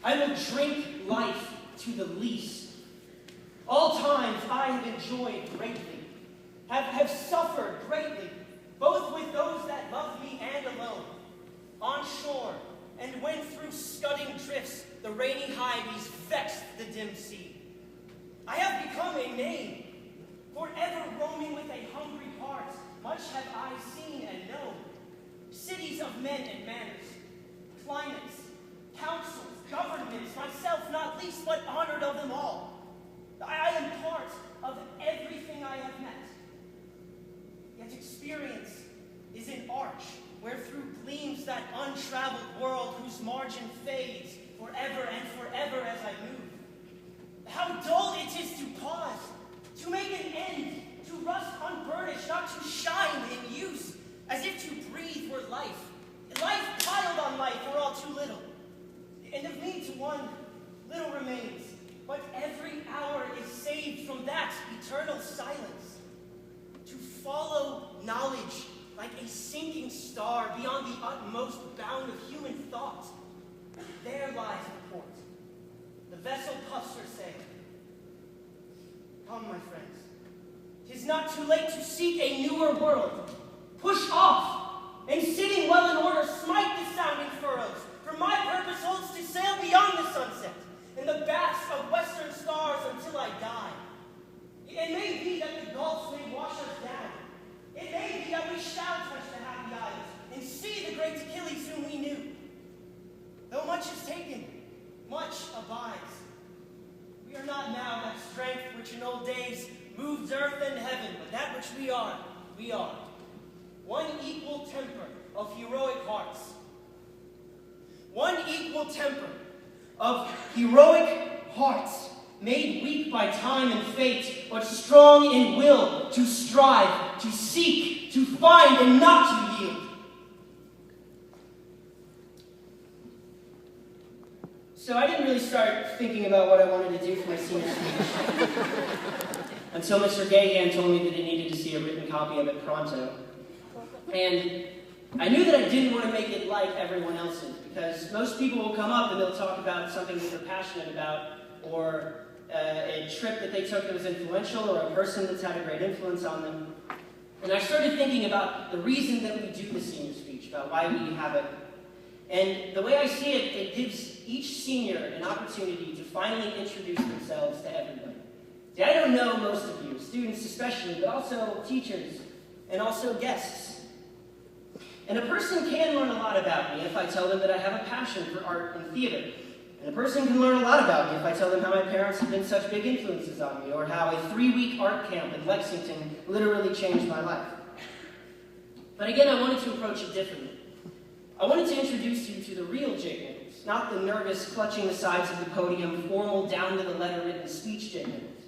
I will drink life to the least. All times I have enjoyed greatly, have suffered greatly, both with those that love me and alone, on shore, and when through scudding drifts the rainy Hyades vexed the dim sea. I have become a name, forever roaming with a hungry heart. Much have I seen and known, cities of men and manners, climates, councils, governments, myself not least, but honored of them all. I am part of everything I have met. Yet experience is an arch, where through gleams that untraveled world whose margin fades forever and forever as I move. How dull it is to pause, to make an end, to rust unburnished, not to shine in use, as if to breathe were life. Life piled on life were all too little. And of me to one, little remains, but every hour is saved from that eternal silence. To follow knowledge like a sinking star beyond the utmost bound of human thought. There lies the port. The vessel puffs her sail. Come, my friends. 'Tis not too late to seek a newer world. Push off, and sitting well in order, smite the sounding furrows. For my purpose holds to sail beyond the sunset, in the baths of western stars until I die. It may be that the gulfs may wash us down. It may be that we shall touch the happy isles and see the great Achilles whom we knew. Though much is taken, much abides. We are not now that strength which in old days moved earth and heaven, but that which we are. One equal temper of heroic hearts. One equal temper of heroic hearts, made weak by time and fate, but strong in will to strive, to seek, to find, and not to yield. So I didn't really start thinking about what I wanted to do for my senior speech until Mr. Gahan told me that I needed to see a written copy of it pronto. And I knew that I didn't want to make it like everyone else's, because most people will come up and they'll talk about something that they're passionate about, or a trip that they took that was influential, or a person that's had a great influence on them. And I started thinking about the reason that we do the senior speech, about why we have it. And the way I see it, it gives each senior an opportunity to finally introduce themselves to everybody. See, I don't know most of you, students especially, but also teachers, and also guests. And a person can learn a lot about me if I tell them that I have a passion for art and theater. And a person can learn a lot about me if I tell them how my parents have been such big influences on me, or how a 3-week art camp in Lexington literally changed my life. But again, I wanted to approach it differently. I wanted to introduce you to the real Jake Nichols, not the nervous, clutching the sides of the podium, formal, down-to-the-letter written speech Jake Nichols.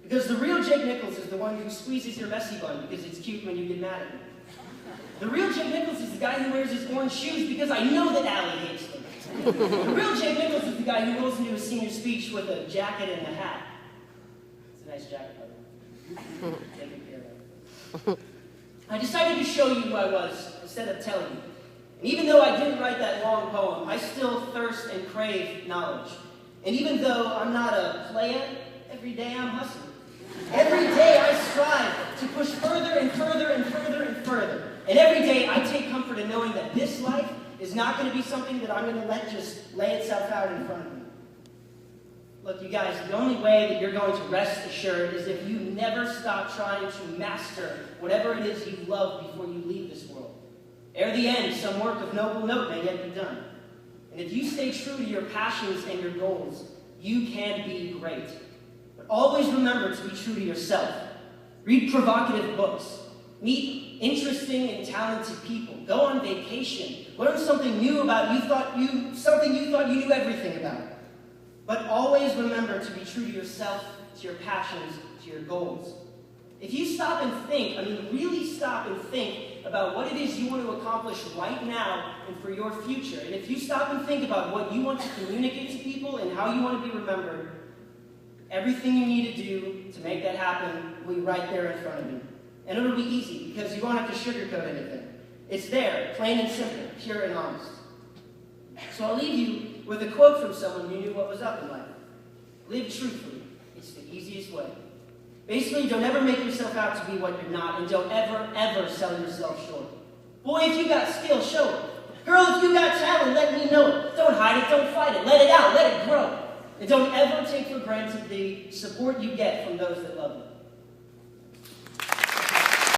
Because the real Jake Nichols is the one who squeezes your messy bun because it's cute when you get mad at me. The real Jake Nichols is the guy who wears his orange shoes because I know that Allie hates them. The real Jake Nichols is the guy who rolls into his senior speech with a jacket and a hat. It's a nice jacket, by the way. Taken care of. I decided to show you who I was instead of telling you. And even though I didn't write that long poem, I still thirst and crave knowledge. And even though I'm not a player, every day I'm hustling. Every day I strive to push further and further and further and further. And every day I take comfort in knowing that this life is not going to be something that I'm going to let just lay itself out in front of me. Look, you guys, the only way that you're going to rest assured is if you never stop trying to master whatever it is you love before you leave this world. Ere the end, some work of noble note may yet be done. And if you stay true to your passions and your goals, you can be great. But always remember to be true to yourself. Read provocative books. Meet interesting and talented people. Go on vacation. Learn something new about something you thought you knew everything about. But always remember to be true to yourself, to your passions, to your goals. If you stop and think, really stop and think about what it is you want to accomplish right now and for your future, and if you stop and think about what you want to communicate to people and how you want to be remembered, everything you need to do to make that happen will be right there in front of you. And it'll be easy, because you won't have to sugarcoat anything. It's there, plain and simple, pure and honest. So I'll leave you leave with a quote from someone who knew what was up in life. Live truthfully. It's the easiest way. Basically, don't ever make yourself out to be what you're not, and don't ever, ever sell yourself short. Boy, if you got skill, show it. Girl, if you got talent, let me know it. Don't hide it, don't fight it. Let it out, let it grow. And don't ever take for granted the support you get from those that love you.